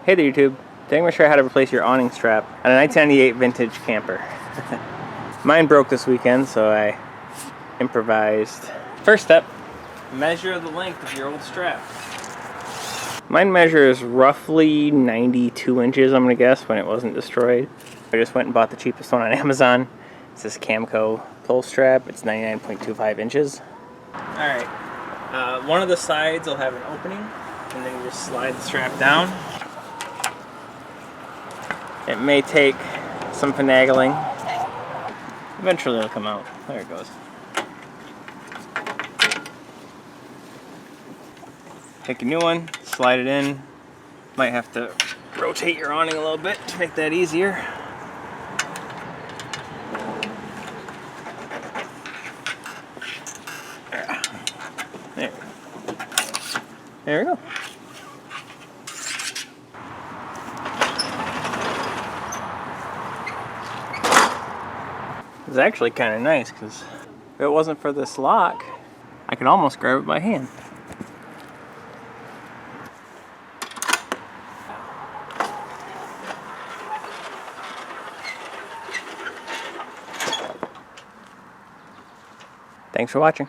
Hey there YouTube, today I'm going to show you how to replace your awning strap on a 1998 vintage camper. Mine broke this weekend, so I improvised. First step, measure the length of your old strap. Mine measures roughly 92 inches, I'm going to guess, when it wasn't destroyed. I just went and bought the cheapest one on Amazon. It's this Camco pull strap. It's 99.25 inches. Alright, one of the sides will have an opening, and then you just slide the strap down. It may take some finagling. Eventually it'll come out. There it goes. Take a new one, slide it in. Might have to rotate your awning a little bit to make that easier. There we go. It's actually kind of nice because if it wasn't for this lock, I could almost grab it by hand. Thanks for watching.